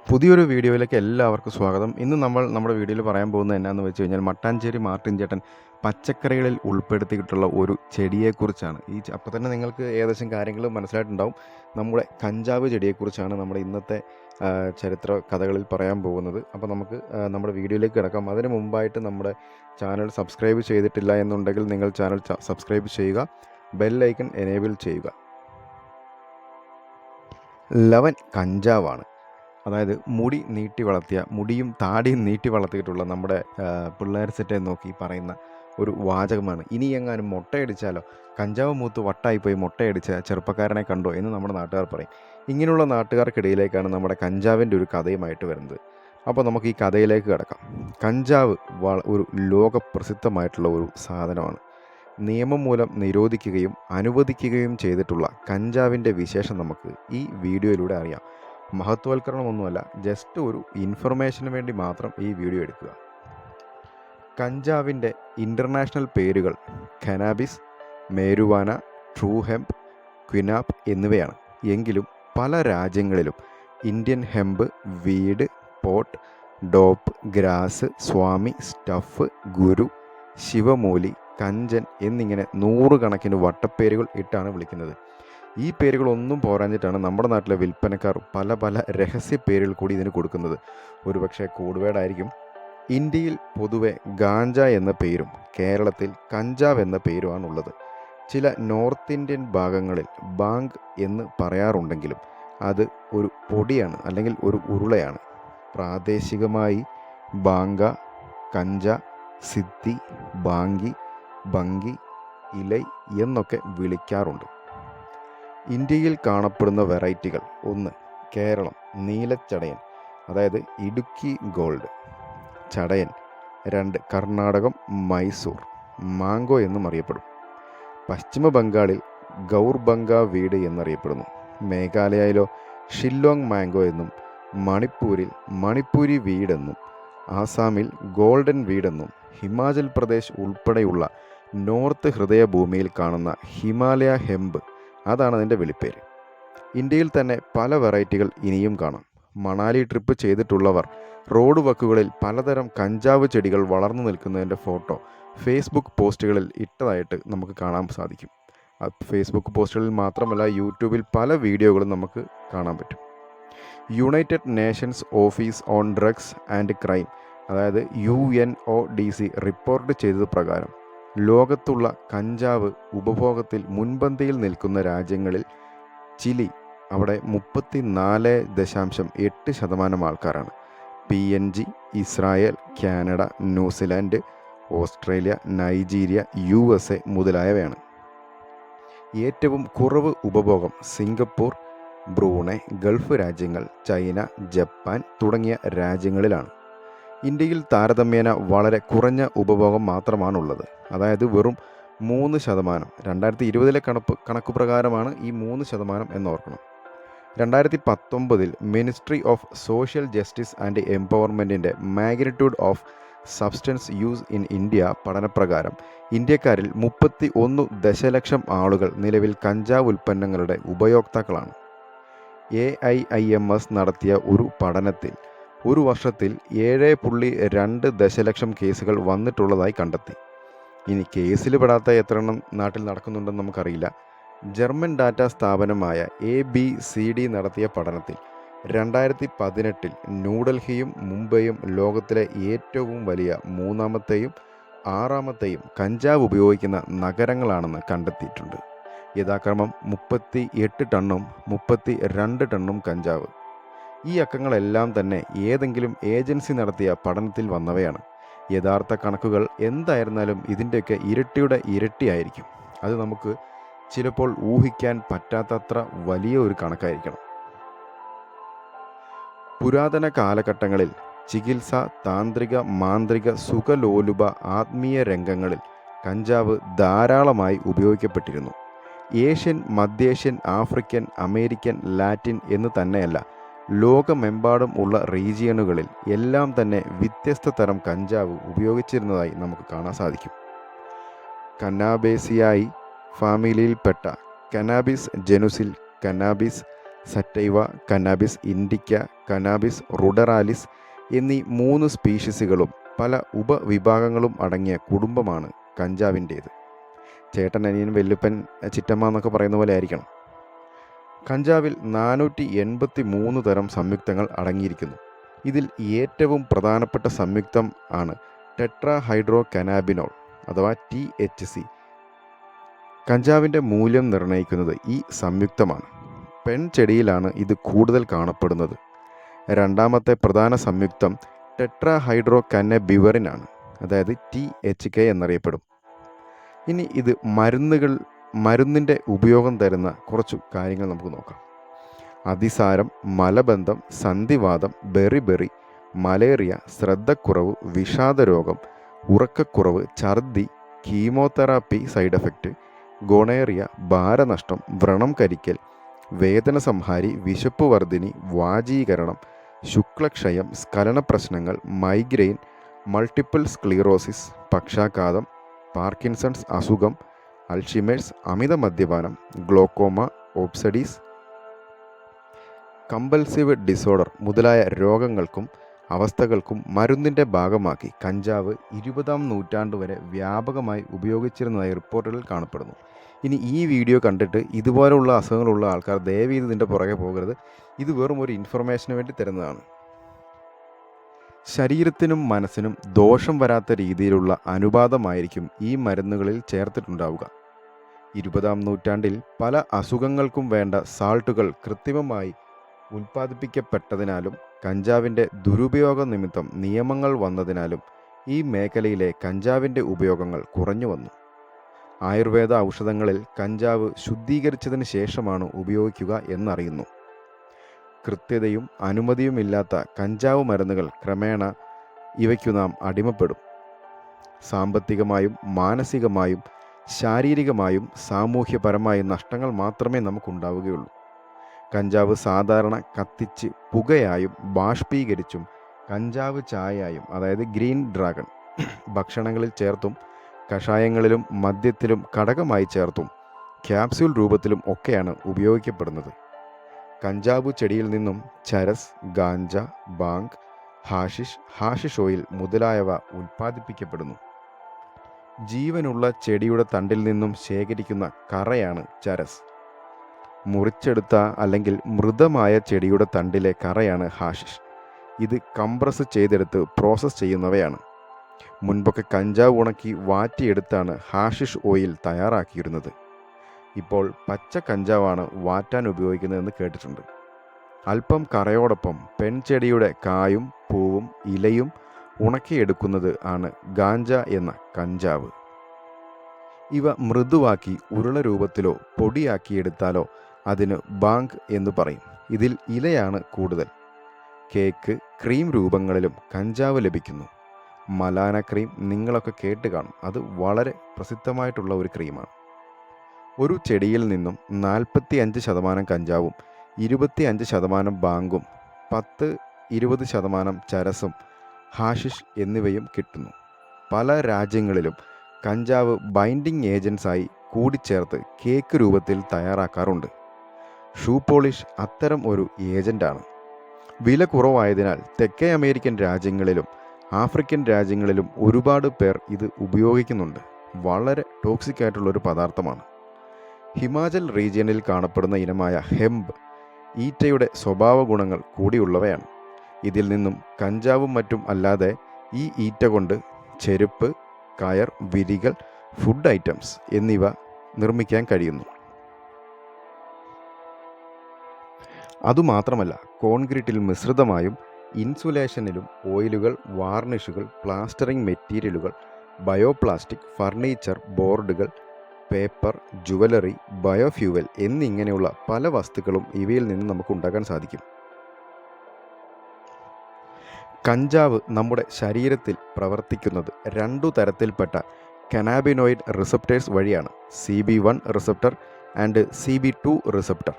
പുതിയൊരു വീഡിയോയിലേക്ക് എല്ലാവർക്കും സ്വാഗതം. ഇന്ന് നമ്മൾ നമ്മുടെ വീഡിയോയിൽ പറയാൻ പോകുന്നത് എന്നാന്ന് വെച്ച് കഴിഞ്ഞാൽ മട്ടാഞ്ചേരി മാർട്ടിൻ ചേട്ടൻ പച്ചക്കറികളിൽ ഉൾപ്പെടുത്തിയിട്ടുള്ള ഒരു ചെടിയെക്കുറിച്ചാണ്. അപ്പോൾ തന്നെ നിങ്ങൾക്ക് ഏകദേശം കാര്യങ്ങൾ മനസ്സിലായിട്ടുണ്ടാവും. നമ്മുടെ കഞ്ചാവ് ചെടിയെക്കുറിച്ചാണ് നമ്മുടെ ഇന്നത്തെ ചരിത്ര കഥകളിൽ പറയാൻ പോകുന്നത്. അപ്പോൾ നമുക്ക് നമ്മുടെ വീഡിയോയിലേക്ക് കിടക്കാം. അതിന് മുമ്പായിട്ട് നമ്മുടെ ചാനൽ സബ്സ്ക്രൈബ് ചെയ്തിട്ടില്ല എന്നുണ്ടെങ്കിൽ നിങ്ങൾ ചാനൽ സബ്സ്ക്രൈബ് ചെയ്യുക, ബെൽ ഐക്കൺ എനേബിൾ ചെയ്യുക. ലവൻ കഞ്ചാവാണ്. അതായത് മുടിയും താടിയും നീട്ടി വളർത്തിയിട്ടുള്ള നമ്മുടെ പിള്ളേർ സെറ്റെ നോക്കി പറയുന്ന ഒരു വാചകമാണ്. ഇനി എങ്ങാനും മുട്ടയടിച്ചാലോ, കഞ്ചാവ് മൂത്ത് വട്ടായിപ്പോയി മുട്ടയടിച്ച ചെറുപ്പക്കാരനെ കണ്ടോ എന്ന് നമ്മുടെ നാട്ടുകാർ പറയും. ഇങ്ങനെയുള്ള നാട്ടുകാർക്കിടയിലേക്കാണ് നമ്മുടെ കഞ്ചാവിൻ്റെ ഒരു കഥയുമായിട്ട് വരുന്നത്. അപ്പോൾ നമുക്ക് ഈ കഥയിലേക്ക് കിടക്കാം. കഞ്ചാവ് ഒരു ലോകപ്രസിദ്ധമായിട്ടുള്ള ഒരു സാധനമാണ്. നിയമം മൂലം നിരോധിക്കുകയും അനുവദിക്കുകയും ചെയ്തിട്ടുള്ള കഞ്ചാവിൻ്റെ വിശേഷം നമുക്ക് ഈ വീഡിയോയിലൂടെ അറിയാം. മഹത്വവൽക്കരണമൊന്നുമല്ല, ജസ്റ്റ് ഒരു ഇൻഫർമേഷന് വേണ്ടി മാത്രം ഈ വീഡിയോ എടുക്കുക. കഞ്ചാവിൻ്റെ ഇൻ്റർനാഷണൽ പേരുകൾ കനാബിസ്, മേരുവാന, ട്രൂ ഹെംപ്, ക്വിനാപ്പ് എന്നിവയാണ്. എങ്കിലും പല രാജ്യങ്ങളിലും Indian hemp, weed, pot, dope, grass, swami, stuff, guru, ശിവമൂലി, കഞ്ചൻ എന്നിങ്ങനെ നൂറുകണക്കിന് വട്ടപ്പേരുകൾ ഇട്ടാണ് വിളിക്കുന്നത്. ഈ പേരുകളൊന്നും പോരാഞ്ഞിട്ടാണ് നമ്മുടെ നാട്ടിലെ വിൽപ്പനക്കാർ പല പല രഹസ്യ പേരുകൾ കൂടി ഇതിന് കൊടുക്കുന്നത്. ഒരുപക്ഷെ കോഡ്വേഡായിരിക്കും. ഇന്ത്യയിൽ പൊതുവെ ഗാഞ്ച എന്ന പേരും കേരളത്തിൽ കഞ്ചാവ് എന്ന പേരുമാണുള്ളത്. ചില നോർത്ത് ഇന്ത്യൻ ഭാഗങ്ങളിൽ ബാങ്ക് എന്ന് പറയാറുണ്ടെങ്കിലും അത് ഒരു പൊടിയാണ് അല്ലെങ്കിൽ ഒരു ഉരുളയാണ്. പ്രാദേശികമായി ബാങ്ക, കഞ്ച, സിദ്ധി, ബാങ്കി, ബങ്കി, ഇലൈ എന്നൊക്കെ വിളിക്കാറുണ്ട്. ഇന്ത്യയിൽ കാണപ്പെടുന്ന വെറൈറ്റികൾ: 1. കേരളം നീലച്ചടയൻ, അതായത് ഇടുക്കി ഗോൾഡ് ചടയൻ. 2. കർണാടകം മൈസൂർ മാംഗോ എന്നും അറിയപ്പെടും. പശ്ചിമ ബംഗാളിൽ ഗൗർബംഗ വീട് എന്നറിയപ്പെടുന്നു. മേഘാലയയിലോ ഷില്ലോങ് മാംഗോ എന്നും, മണിപ്പൂരിൽ മണിപ്പൂരി വീടെന്നും, ആസാമിൽ ഗോൾഡൻ വീടെന്നും, ഹിമാചൽ പ്രദേശ് ഉൾപ്പെടെയുള്ള നോർത്ത് ഹൃദയഭൂമിയിൽ കാണുന്ന ഹിമാലയ ഹെമ്പ്, അതാണ് അതിൻ്റെ വിളിപ്പേര്. ഇന്ത്യയിൽ തന്നെ പല വെറൈറ്റികൾ ഇനിയും കാണാം. മണാലി ട്രിപ്പ് ചെയ്തിട്ടുള്ളവർ റോഡ് വക്കുകളിൽ പലതരം കഞ്ചാവ് ചെടികൾ വളർന്നു നിൽക്കുന്നതിൻ്റെ ഫോട്ടോ ഫേസ്ബുക്ക് പോസ്റ്റുകളിൽ ഇട്ടതായിട്ട് നമുക്ക് കാണാൻ സാധിക്കും. ഫേസ്ബുക്ക് പോസ്റ്റുകളിൽ മാത്രമല്ല, യൂട്യൂബിൽ പല വീഡിയോകളും നമുക്ക് കാണാൻ പറ്റും. United Nations office on drugs and crime, അതായത് UNODC റിപ്പോർട്ട് ചെയ്തത് പ്രകാരം ലോകത്തുള്ള കഞ്ചാവ് ഉപഭോഗത്തിൽ മുൻപന്തിയിൽ നിൽക്കുന്ന രാജ്യങ്ങളിൽ ചിലി, അവിടെ 34.8% ആൾക്കാരാണ്. PNG Israel, Canada, New Zealand, Australia, Nigeria, USA മുതലായവയാണ്. ഏറ്റവും കുറവ് ഉപഭോഗം സിംഗപ്പൂർ, ബ്രൂണൈ, ഗൾഫ് രാജ്യങ്ങൾ, ചൈന, ജപ്പാൻ തുടങ്ങിയ രാജ്യങ്ങളിലാണ്. ഇന്ത്യയിൽ താരതമ്യേന വളരെ കുറഞ്ഞ ഉപഭോഗം മാത്രമാണുള്ളത്. അതായത് വെറും 3%. 2020 കണക്ക് പ്രകാരമാണ് ഈ 3% എന്നോർക്കണം. 2019 ministry of social justice and എംപവർമെൻറ്റിൻ്റെ magnitude of substance use in India പഠനപ്രകാരം ഇന്ത്യക്കാരിൽ 31 ദശലക്ഷം ആളുകൾ നിലവിൽ കഞ്ചാവ് ഉൽപ്പന്നങ്ങളുടെ ഉപയോക്താക്കളാണ്. AIIMS നടത്തിയ ഒരു പഠനത്തിൽ ഒരു വർഷത്തിൽ 7.2 ദശലക്ഷം കേസുകൾ വന്നിട്ടുള്ളതായി കണ്ടെത്തി. ഇനി കേസിൽ പെടാത്ത എത്ര എണ്ണം നാട്ടിൽ നടക്കുന്നുണ്ടെന്ന് നമുക്കറിയില്ല. ജർമ്മൻ ഡാറ്റാ സ്ഥാപനമായ ABCD നടത്തിയ പഠനത്തിൽ 2018 ന്യൂഡൽഹിയും മുംബൈയും ലോകത്തിലെ ഏറ്റവും വലിയ 3ാമത്തെയും 6ാമത്തെയും കഞ്ചാവ് ഉപയോഗിക്കുന്ന നഗരങ്ങളാണെന്ന് കണ്ടെത്തിയിട്ടുണ്ട്. യഥാക്രമം 38 ടണ്ണും 32 ടണ്ണും കഞ്ചാവ്. ഈ അക്കങ്ങളെല്ലാം തന്നെ ഏതെങ്കിലും ഏജൻസി നടത്തിയ പഠനത്തിൽ വന്നവയാണ്. യഥാർത്ഥ കണക്കുകൾ എന്തായിരുന്നാലും ഇതിൻ്റെയൊക്കെ ഇരട്ടിയുടെ ഇരട്ടിയായിരിക്കും. അത് നമുക്ക് ചിലപ്പോൾ ഊഹിക്കാൻ പറ്റാത്തത്ര വലിയ ഒരു കണക്കായിരിക്കണം. പുരാതന കാലഘട്ടങ്ങളിൽ ചികിത്സ, താന്ത്രിക, മാന്ത്രിക, സുഖലോലുപ, ആത്മീയ രംഗങ്ങളിൽ കഞ്ചാവ് ധാരാളമായി ഉപയോഗിക്കപ്പെട്ടിരുന്നു. ഏഷ്യൻ, മധ്യേഷ്യൻ, ആഫ്രിക്കൻ, അമേരിക്കൻ, ലാറ്റിൻ എന്ന് തന്നെയല്ല, ലോകമെമ്പാടും ഉള്ള റീജിയനുകളിൽ എല്ലാം തന്നെ വ്യത്യസ്ത തരം കഞ്ചാവ് ഉപയോഗിച്ചിരുന്നതായി നമുക്ക് കാണാൻ സാധിക്കും. കന്നാബേസിയായി ഫാമിലിയിൽപ്പെട്ട കനാബിസ് ജനുസിൽ cannabis, sativa, cannabis indica, cannabis ruderalis എന്നീ 3 സ്പീഷീസുകളും പല ഉപവിഭാഗങ്ങളും അടങ്ങിയ കുടുംബമാണ് കഞ്ചാവിൻ്റേത്. ചേട്ടൻ, അനിയൻ, വല്യപ്പൻ, ചിറ്റമ്മ എന്നൊക്കെ പറയുന്ന പോലെ ആയിരിക്കണം. കഞ്ചാവിൽ 483 തരം സംയുക്തങ്ങൾ അടങ്ങിയിരിക്കുന്നു. ഇതിൽ ഏറ്റവും പ്രധാനപ്പെട്ട സംയുക്തം ആണ് ടെട്രാ ഹൈഡ്രോ കനാബിനോൾ അഥവാ THC. കഞ്ചാവിൻ്റെ മൂല്യം നിർണ്ണയിക്കുന്നത് ഈ സംയുക്തമാണ്. പെൺചെടിയിലാണ് ഇത് കൂടുതൽ കാണപ്പെടുന്നത്. രണ്ടാമത്തെ പ്രധാന സംയുക്തം ടെട്രാ ഹൈഡ്രോ കന്നബിവറിനാണ്, അതായത് THK എന്നറിയപ്പെടും. ഇനി ഇത് മരുന്നിൻ്റെ ഉപയോഗം തരുന്ന കുറച്ചു കാര്യങ്ങൾ നമുക്ക് നോക്കാം. അതിസാരം, മലബന്ധം, സന്ധിവാതം, ബെറിബെറി, മലേറിയ, ശ്രദ്ധക്കുറവ്, വിഷാദരോഗം, ഉറക്കക്കുറവ്, ഛർദി, കീമോതെറാപ്പി സൈഡ് എഫക്റ്റ്, ഗൊണേറിയ, ഭാരനഷ്ടം, വ്രണം കരിക്കൽ, വേദന സംഹാരി, വിശപ്പ് വർദ്ധിനി, വാജീകരണം, ശുക്ലക്ഷയം, സ്ഖലന പ്രശ്നങ്ങൾ, മൈഗ്രെയിൻ, മൾട്ടിപ്പിൾ സ്ക്ലീറോസിസ്, പക്ഷാഘാതം, പാർക്കിൻസൺസ് അസുഖം, അൾഷിമേഴ്സ്, അമിത മദ്യപാനം, ഗ്ലോക്കോമ, ഓബ്സഡീസ്, കമ്പൽസീവ് ഡിസോർഡർ മുതലായ രോഗങ്ങൾക്കും അവസ്ഥകൾക്കും മരുന്നിൻ്റെ ഭാഗമാക്കി കഞ്ചാവ് 20-ാം നൂറ്റാണ്ട് വരെ വ്യാപകമായി ഉപയോഗിച്ചിരുന്നതായി റിപ്പോർട്ടുകളിൽ കാണപ്പെടുന്നു. ഇനി ഈ വീഡിയോ കണ്ടിട്ട് ഇതുപോലുള്ള അസുഖങ്ങളുള്ള ആൾക്കാർ ദയവീത് ഇതിൻ്റെ പുറകെ പോകരുത്. ഇത് വെറും ഒരു ഇൻഫർമേഷന് വേണ്ടി തരുന്നതാണ്. ശരീരത്തിനും മനസ്സിനും ദോഷം വരാത്ത രീതിയിലുള്ള അനുപാതമായിരിക്കും ഈ മരുന്നുകളിൽ ചേർത്തിട്ടുണ്ടാവുക. 20-ാം നൂറ്റാണ്ടിൽ പല അസുഖങ്ങൾക്കും വേണ്ട സാൾട്ടുകൾ കൃത്രിമമായി ഉൽപ്പാദിപ്പിക്കപ്പെട്ടതിനാലും കഞ്ചാവിൻ്റെ ദുരുപയോഗ നിമിത്തം നിയമങ്ങൾ വന്നതിനാലും ഈ മേഖലയിലെ കഞ്ചാവിൻ്റെ ഉപയോഗങ്ങൾ കുറഞ്ഞു വന്നു. ആയുർവേദ ഔഷധങ്ങളിൽ കഞ്ചാവ് ശുദ്ധീകരിച്ചതിന് ശേഷമാണ് ഉപയോഗിക്കുക എന്നറിയുന്നു. കൃത്യതയും അനുമതിയുമില്ലാത്ത കഞ്ചാവ് മരുന്നുകൾ ക്രമേണ ഇവയ്ക്കു നാം അടിമപ്പെടും. സാമ്പത്തികമായും മാനസികമായും ശാരീരികമായും സാമൂഹ്യപരമായും നഷ്ടങ്ങൾ മാത്രമേ നമുക്കുണ്ടാവുകയുള്ളൂ. കഞ്ചാവ് സാധാരണ കത്തിച്ച് പുകയായും ബാഷ്പീകരിച്ചും കഞ്ചാവ് ചായയായും, അതായത് ഗ്രീൻ ഡ്രാഗൺ, ഭക്ഷണങ്ങളിൽ ചേർത്തും കഷായങ്ങളിലും മദ്യത്തിലും ഘടകമായി ചേർത്തും ക്യാപ്സ്യൂൾ രൂപത്തിലും ഒക്കെയാണ് ഉപയോഗിക്കപ്പെടുന്നത്. കഞ്ചാവ് ചെടിയിൽ നിന്നും ചരസ്, ഗാഞ്ച, ബാങ്ക്, ഹാഷിഷ് ഓയിൽ മുതലായവ ഉൽപ്പാദിപ്പിക്കപ്പെടുന്നു. ജീവനുള്ള ചെടിയുടെ തണ്ടിൽ നിന്നും ശേഖരിക്കുന്ന കറയാണ് ചരസ്. മുറിച്ചെടുത്ത അല്ലെങ്കിൽ മൃതമായ ചെടിയുടെ തണ്ടിലെ കറയാണ് ഹാഷിഷ്. ഇത് കംപ്രസ് ചെയ്തെടുത്ത് പ്രോസസ്സ് ചെയ്യുന്നവയാണ്. മുൻപൊക്കെ കഞ്ചാവ് ഉണക്കി വാറ്റിയെടുത്താണ് ഹാഷിഷ് ഓയിൽ തയ്യാറാക്കിയിരുന്നത്. ഇപ്പോൾ പച്ച കഞ്ചാവാണ് വാറ്റാൻ ഉപയോഗിക്കുന്നതെന്ന് കേട്ടിട്ടുണ്ട്. അല്പം കറയോടൊപ്പം പെൺചെടിയുടെ കായും പൂവും ഇലയും ഉണക്കിയെടുക്കുന്നത് ആണ് ഗാഞ്ച എന്ന കഞ്ചാവ്. ഇവ മൃദുവാക്കി ഉരുള രൂപത്തിലോ പൊടിയാക്കിയെടുത്താലോ അതിന് ബാങ്ക് എന്ന് പറയും. ഇതിൽ ഇലയാണ് കൂടുതൽ. കേക്ക്, ക്രീം രൂപങ്ങളിലും കഞ്ചാവ് ലഭിക്കുന്നു. മലാന ക്രീം നിങ്ങളൊക്കെ കേട്ട് കാണും. അത് വളരെ പ്രസിദ്ധമായിട്ടുള്ള ഒരു ക്രീമാണ്. ഒരു ചെടിയിൽ നിന്നും 45% കഞ്ചാവും 25% ബാങ്കും 10-20% ചരസും ഹാഷിഷ് എന്നിവയും കിട്ടുന്നു. പല രാജ്യങ്ങളിലും കഞ്ചാവ് ബൈൻഡിങ് ഏജൻസായി കൂടിച്ചേർത്ത് കേക്ക് രൂപത്തിൽ തയ്യാറാക്കാറുണ്ട്. ഷൂ പോളിഷ് അത്തരം ഒരു ഏജൻ്റാണ്. വില കുറവായതിനാൽ തെക്കേ അമേരിക്കൻ രാജ്യങ്ങളിലും ആഫ്രിക്കൻ രാജ്യങ്ങളിലും ഒരുപാട് പേർ ഇത് ഉപയോഗിക്കുന്നുണ്ട്. വളരെ ടോക്സിക് ആയിട്ടുള്ളൊരു പദാർത്ഥമാണ്. ഹിമാചൽ റീജിയനിൽ കാണപ്പെടുന്ന ഇനമായ ഹെംപ് ഈറ്റയുടെ സ്വഭാവ ഗുണങ്ങൾ കൂടിയുള്ളവയാണ്. ഇതിൽ നിന്നും കഞ്ചാവും മറ്റും അല്ലാതെ ഈ ഈറ്റ കൊണ്ട് ചെരുപ്പ്, കയർ, വിരികൾ, ഫുഡ് ഐറ്റംസ് എന്നിവ നിർമ്മിക്കാൻ കഴിയുന്നു. അതുമാത്രമല്ല, കോൺക്രീറ്റിൽ മിശ്രിതമായും ഇൻസുലേഷനിലും ഓയിലുകൾ, വാർണിഷുകൾ, പ്ലാസ്റ്ററിംഗ് മെറ്റീരിയലുകൾ, ബയോപ്ലാസ്റ്റിക്, ഫർണിച്ചർ, ബോർഡുകൾ, പേപ്പർ, ജുവലറി, ബയോഫ്യൂവൽ എന്നിങ്ങനെയുള്ള പല വസ്തുക്കളും ഇവയിൽ നിന്ന് നമുക്ക് ഉണ്ടാക്കാൻ സാധിക്കും. കഞ്ചാവ് നമ്മുടെ ശരീരത്തിൽ പ്രവർത്തിക്കുന്നത് 2 തരത്തിൽപ്പെട്ട കനാബിനോയിഡ് റിസപ്റ്റേഴ്സ് വഴിയാണ്. CB1 receptor and CB2 receptor.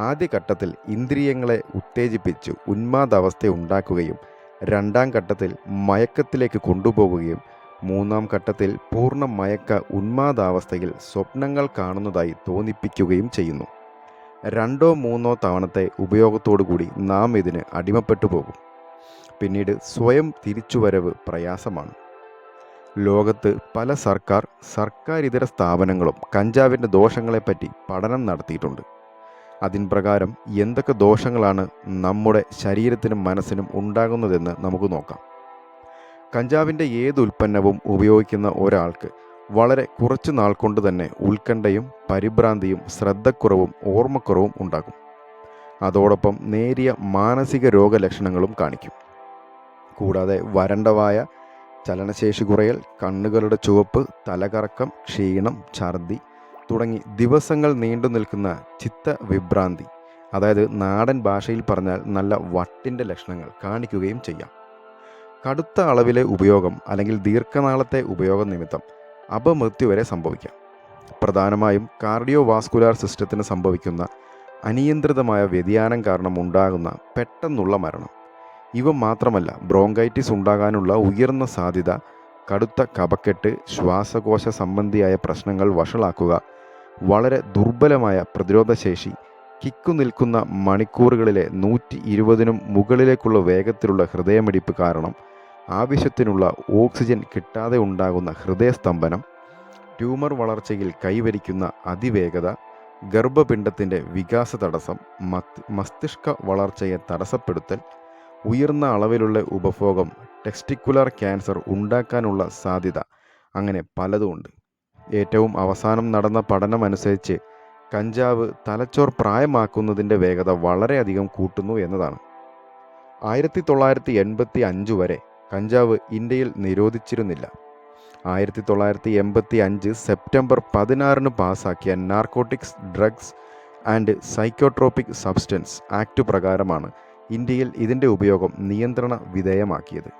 ആദ്യഘട്ടത്തിൽ ഇന്ദ്രിയങ്ങളെ ഉത്തേജിപ്പിച്ച് ഉന്മാദാവസ്ഥ ഉണ്ടാക്കുകയും 2ാം ഘട്ടത്തിൽ മയക്കത്തിലേക്ക് കൊണ്ടുപോകുകയും 3ാം ഘട്ടത്തിൽ പൂർണ്ണ മയക്ക ഉന്മാദാവസ്ഥയിൽ സ്വപ്നങ്ങൾ കാണുന്നതായി തോന്നിപ്പിക്കുകയും ചെയ്യുന്നു. രണ്ടോ മൂന്നോ തവണത്തെ ഉപയോഗത്തോടു കൂടി നാം ഇതിന് അടിമപ്പെട്ടു പോകും. പിന്നീട് സ്വയം തിരിച്ചുവരവ് പ്രയാസമാണ്. ലോകത്ത് പല സർക്കാരിതര സ്ഥാപനങ്ങളും കഞ്ചാവിൻ്റെ ദോഷങ്ങളെപ്പറ്റി പഠനം നടത്തിയിട്ടുണ്ട്. അതിൻ പ്രകാരം എന്തൊക്കെ ദോഷങ്ങളാണ് നമ്മുടെ ശരീരത്തിനും മനസ്സിനും ഉണ്ടാകുന്നതെന്ന് നമുക്ക് നോക്കാം. കഞ്ചാവിൻ്റെ ഏത് ഉൽപ്പന്നവും ഉപയോഗിക്കുന്ന ഒരാൾക്ക് വളരെ കുറച്ച് നാൾ കൊണ്ട് തന്നെ ഉത്കണ്ഠയും പരിഭ്രാന്തിയും ശ്രദ്ധക്കുറവും ഓർമ്മക്കുറവും ഉണ്ടാകും. അതോടൊപ്പം നേരിയ മാനസിക രോഗലക്ഷണങ്ങളും കാണിക്കും. കൂടാതെ വരണ്ടവായ, ചലനശേഷി കുറയൽ, കണ്ണുകളുടെ ചുവപ്പ്, തലകറക്കം, ക്ഷീണം, ഛർദി തുടങ്ങി ദിവസങ്ങൾ നീണ്ടു നിൽക്കുന്ന ചിത്തവിഭ്രാന്തി, അതായത് നാടൻ ഭാഷയിൽ പറഞ്ഞാൽ നല്ല വട്ടിൻ്റെ ലക്ഷണങ്ങൾ കാണിക്കുകയും ചെയ്യാം. കടുത്ത അളവിലെ ഉപയോഗം അല്ലെങ്കിൽ ദീർഘനാളത്തെ ഉപയോഗം നിമിത്തം അപമൃത്യു വരെ സംഭവിക്കാം. പ്രധാനമായും കാർഡിയോവാസ്കുലാർ സിസ്റ്റത്തിന് സംഭവിക്കുന്ന അനിയന്ത്രിതമായ വ്യതിയാനം കാരണം ഉണ്ടാകുന്ന പെട്ടെന്നുള്ള മരണം. ഇവ മാത്രമല്ല, ബ്രോങ്കൈറ്റിസ് ഉണ്ടാകാനുള്ള ഉയർന്ന സാധ്യത, കടുത്ത കഫക്കെട്ട്, ശ്വാസകോശ സംബന്ധിയായ പ്രശ്നങ്ങൾ വഷളാക്കുക, വളരെ ദുർബലമായ പ്രതിരോധശേഷി, കിക്കു നിൽക്കുന്ന മണിക്കൂറുകളിലെ 120 മുകളിലേക്കുള്ള വേഗത്തിലുള്ള ഹൃദയമിടിപ്പ് കാരണം ആവശ്യത്തിനുള്ള ഓക്സിജൻ കിട്ടാതെ ഉണ്ടാകുന്ന ഹൃദയസ്തംഭനം, ട്യൂമർ വളർച്ചയിൽ കൈവരിക്കുന്ന അതിവേഗത, ഗർഭപിണ്ഡത്തിൻ്റെ വികാസ തടസ്സം, മസ്തിഷ്ക വളർച്ചയെ തടസ്സപ്പെടുത്തൽ, ഉയർന്ന അളവിലുള്ള ഉപഭോഗം ടെസ്റ്റിക്കുലർ ക്യാൻസർ ഉണ്ടാക്കാനുള്ള സാധ്യത, അങ്ങനെ പലതുമുണ്ട്. ഏറ്റവും അവസാനം നടന്ന പഠനമനുസരിച്ച് കഞ്ചാവ് തലച്ചോർ പ്രായമാക്കുന്നതിൻ്റെ വേഗത വളരെയധികം കൂട്ടുന്നു എന്നതാണ്. 1985 വരെ കഞ്ചാവ് ഇന്ത്യയിൽ നിരോധിച്ചിരുന്നില്ല. 1985 സെപ്റ്റംബർ 16 പാസാക്കിയ narcotics, drugs and psychotropic substance act പ്രകാരമാണ് ഇന്ത്യയിൽ ഇതിൻ്റെ ഉപയോഗം നിയന്ത്രണ വിധേയമാക്കിയത്.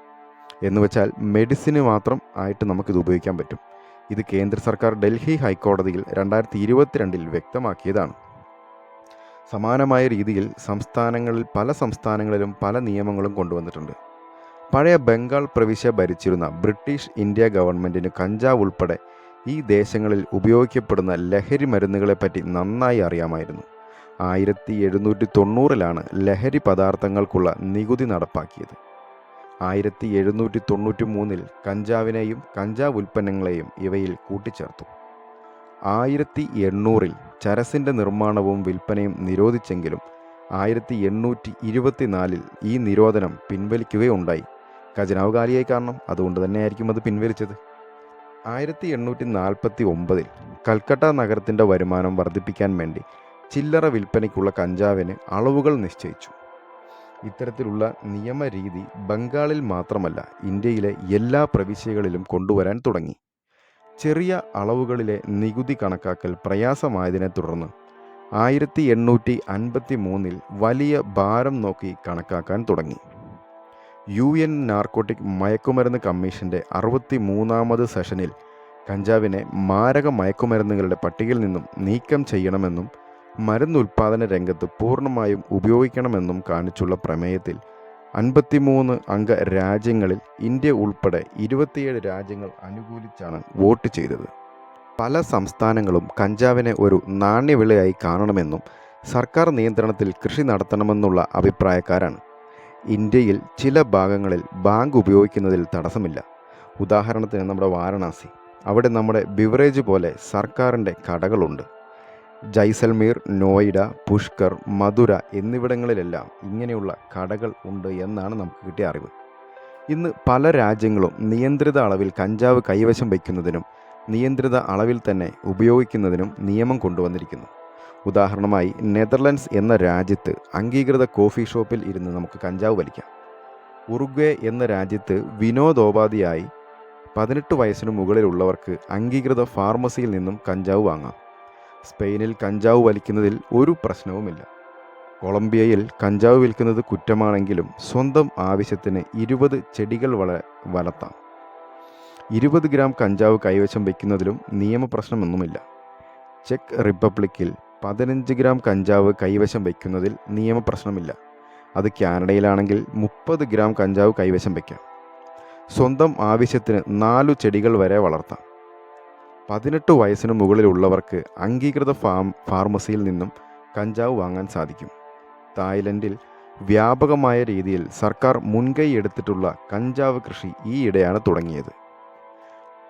എന്നുവെച്ചാൽ മെഡിസിന് മാത്രം ആയിട്ട് നമുക്കിത് ഉപയോഗിക്കാൻ പറ്റും. ഇത് കേന്ദ്ര സർക്കാർ ഡൽഹി ഹൈക്കോടതിയിൽ 2022 വ്യക്തമാക്കിയതാണ്. സമാനമായ രീതിയിൽ പല സംസ്ഥാനങ്ങളിലും പല നിയമങ്ങളും കൊണ്ടുവന്നിട്ടുണ്ട്. പഴയ ബംഗാൾ പ്രവിശ്യ ഭരിച്ചിരുന്ന ബ്രിട്ടീഷ് ഇന്ത്യ ഗവൺമെൻറ്റിന് കഞ്ചാവ് ഉൾപ്പെടെ ഈ ദേശങ്ങളിൽ ഉപയോഗിക്കപ്പെടുന്ന ലഹരി മരുന്നുകളെപ്പറ്റി നന്നായി അറിയാമായിരുന്നു. 1790 ലഹരി പദാർത്ഥങ്ങൾക്കുള്ള നികുതി നടപ്പാക്കിയത്. 1793 കഞ്ചാവിനെയും കഞ്ചാവ് ഉൽപ്പന്നങ്ങളെയും ഇവയിൽ കൂട്ടിച്ചേർത്തു. 1800 ചരസിൻ്റെ നിർമ്മാണവും വിൽപ്പനയും നിരോധിച്ചെങ്കിലും 1824 ഈ നിരോധനം പിൻവലിക്കുകയുണ്ടായി. ഖജനാവ് കാലിയായി കാണണം, അതുകൊണ്ട് തന്നെയായിരിക്കും അത് പിൻവലിച്ചത്. 1849 കൽക്കട്ട നഗരത്തിൻ്റെ വരുമാനം വർദ്ധിപ്പിക്കാൻ വേണ്ടി ചില്ലറ വിൽപ്പനയ്ക്കുള്ള കഞ്ചാവിന് അളവുകൾ നിശ്ചയിച്ചു. ഇത്തരത്തിലുള്ള നിയമരീതി ബംഗാളിൽ മാത്രമല്ല, ഇന്ത്യയിലെ എല്ലാ പ്രവിശ്യകളിലും കൊണ്ടുവരാൻ തുടങ്ങി. ചെറിയ അളവുകളിലെ നികുതി കണക്കാക്കൽ പ്രയാസമായതിനെ തുടർന്ന് 1853 വലിയ ഭാരം നോക്കി കണക്കാക്കാൻ തുടങ്ങി. UN നാർക്കോട്ടിക് മയക്കുമരുന്ന് കമ്മീഷൻ്റെ 63ാമത് സെഷനിൽ കഞ്ചാവിനെ മാരക മയക്കുമരുന്നുകളുടെ പട്ടികയിൽ നിന്നും നീക്കം ചെയ്യണമെന്നും മരുന്നുൽപാദന രംഗത്ത് പൂർണ്ണമായും ഉപയോഗിക്കണമെന്നും കാണിച്ചുള്ള പ്രമേയത്തിൽ 53 അംഗ രാജ്യങ്ങളിൽ ഇന്ത്യ ഉൾപ്പെടെ 27 രാജ്യങ്ങൾ അനുകൂലിച്ചാണ് വോട്ട് ചെയ്തത്. പല സംസ്ഥാനങ്ങളും കഞ്ചാവിനെ ഒരു നാണ്യവിളയായി കാണണമെന്നും സർക്കാർ നിയന്ത്രണത്തിൽ കൃഷി നടത്തണമെന്നുള്ള അഭിപ്രായക്കാരാണ്. ഇന്ത്യയിൽ ചില ഭാഗങ്ങളിൽ ബാങ്ക് ഉപയോഗിക്കുന്നതിൽ തടസ്സമില്ല. ഉദാഹരണത്തിന് നമ്മുടെ വാരണാസി, അവിടെ നമ്മുടെ ബിവറേജ് പോലെ സർക്കാരിൻ്റെ കടകളുണ്ട്. ജൈസൽമീർ, നോയിഡ, പുഷ്കർ, മധുര എന്നിവിടങ്ങളിലെല്ലാം ഇങ്ങനെയുള്ള കടകൾ ഉണ്ട് എന്നാണ് നമുക്ക് കിട്ടിയ അറിവ്. ഇന്ന് പല രാജ്യങ്ങളും നിയന്ത്രിത അളവിൽ കഞ്ചാവ് കൈവശം വയ്ക്കുന്നതിനും നിയന്ത്രിത അളവിൽ തന്നെ ഉപയോഗിക്കുന്നതിനും നിയമം കൊണ്ടുവന്നിരിക്കുന്നു. ഉദാഹരണമായി നെതർലൻഡ്സ് എന്ന രാജ്യത്ത് അംഗീകൃത കോഫി ഷോപ്പിൽ ഇരുന്ന് നമുക്ക് കഞ്ചാവ് വലിക്കാം. ഉറുഗ്വേ എന്ന രാജ്യത്ത് വിനോദോപാധിയായി 18 വയസ്സിനു മുകളിലുള്ളവർക്ക് അംഗീകൃത ഫാർമസിയിൽ നിന്നും കഞ്ചാവ് വാങ്ങാം. സ്പെയിനിൽ കഞ്ചാവ് വലിക്കുന്നതിൽ ഒരു പ്രശ്നവുമില്ല. കൊളംബിയയിൽ കഞ്ചാവ് വിൽക്കുന്നത് കുറ്റമാണെങ്കിലും സ്വന്തം ആവശ്യത്തിന് 20 ചെടികൾ വളർത്താം. 20 ഗ്രാം കഞ്ചാവ് കൈവശം വയ്ക്കുന്നതിലും നിയമപ്രശ്നമൊന്നുമില്ല. ചെക്ക് റിപ്പബ്ലിക്കിൽ 15 ഗ്രാം കഞ്ചാവ് കൈവശം വയ്ക്കുന്നതിൽ നിയമപ്രശ്നമില്ല. അത് കാനഡയിലാണെങ്കിൽ 30 ഗ്രാം കഞ്ചാവ് കൈവശം വയ്ക്കാം. സ്വന്തം ആവശ്യത്തിന് 4 ചെടികൾ വരെ വളർത്താം. 18 വയസ്സിന് മുകളിലുള്ളവർക്ക് അംഗീകൃത ഫാർമസിയിൽ നിന്നും കഞ്ചാവ് വാങ്ങാൻ സാധിക്കും. തായ്ലൻഡിൽ വ്യാപകമായ രീതിയിൽ സർക്കാർ മുൻകൈ എടുത്തിട്ടുള്ള കഞ്ചാവ് കൃഷി ഈയിടെയാണ് തുടങ്ങിയത്.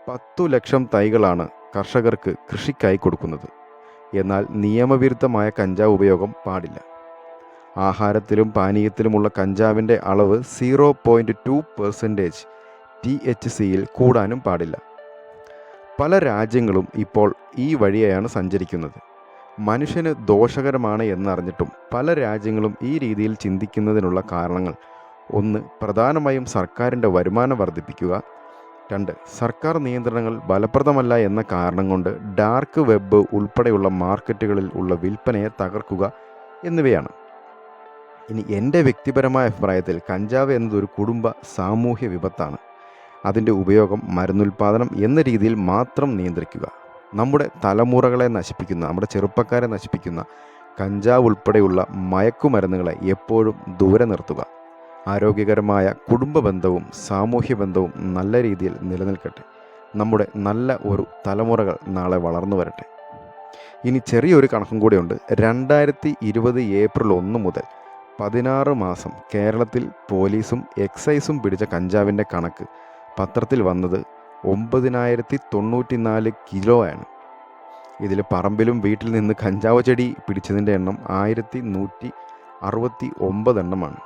10 ലക്ഷം തൈകളാണ് കർഷകർക്ക് കൃഷിക്കായി കൊടുക്കുന്നത്. എന്നാൽ നിയമവിരുദ്ധമായ കഞ്ചാവ് ഉപയോഗം പാടില്ല. ആഹാരത്തിലും പാനീയത്തിലുമുള്ള കഞ്ചാവിൻ്റെ അളവ് 0.2% THCയിൽ കൂടാനും പാടില്ല. പല രാജ്യങ്ങളും ഇപ്പോൾ ഈ വഴിയാണ് സഞ്ചരിക്കുന്നത്. മനുഷ്യന് ദോഷകരമാണ് എന്നറിഞ്ഞിട്ടും പല രാജ്യങ്ങളും ഈ രീതിയിൽ ചിന്തിക്കുന്നതിനുള്ള കാരണങ്ങൾ: 1. പ്രധാനമായും സർക്കാരിൻ്റെ വരുമാനം വർദ്ധിപ്പിക്കുക. 2. സർക്കാർ നിയന്ത്രണങ്ങൾ ഫലപ്രദമല്ല എന്ന കാരണം കൊണ്ട് ഡാർക്ക് വെബ് ഉൾപ്പെടെയുള്ള മാർക്കറ്റുകളിൽ ഉള്ള വിൽപ്പനയെ തകർക്കുക എന്നിവയാണ്. ഇനി എൻ്റെ വ്യക്തിപരമായ അഭിപ്രായത്തിൽ കഞ്ചാവ് എന്നതൊരു കുടുംബ സാമൂഹ്യ വിപത്താണ്. അതിൻ്റെ ഉപയോഗം മരുന്നുൽപാദനം എന്ന രീതിയിൽ മാത്രം നിയന്ത്രിക്കുക. നമ്മുടെ തലമുറകളെ നശിപ്പിക്കുന്ന, നമ്മുടെ ചെറുപ്പക്കാരെ നശിപ്പിക്കുന്ന കഞ്ചാവ് ഉൾപ്പെടെയുള്ള മയക്കുമരുന്നുകളെ എപ്പോഴും ദൂരെ നിർത്തുക. ആരോഗ്യകരമായ കുടുംബ ബന്ധവും സാമൂഹ്യ ബന്ധവും നല്ല രീതിയിൽ നിലനിൽക്കട്ടെ. നമ്മുടെ നല്ല ഒരു തലമുറകൾ നാളെ വളർന്നു വരട്ടെ. ഇനി ചെറിയൊരു കണക്കും കൂടെയുണ്ട്. 2020 ഏപ്രിൽ 1 മുതൽ 16 മാസം കേരളത്തിൽ പോലീസും എക്സൈസും പിടിച്ച കഞ്ചാവിൻ്റെ കണക്ക് പത്രത്തിൽ വന്നത് 9094 കിലോ ആണ്. ഇതിൽ പറമ്പിലും വീട്ടിൽ നിന്ന് കഞ്ചാവ് ചെടി പിടിച്ചതിൻ്റെ എണ്ണം 1169 എണ്ണമാണ്.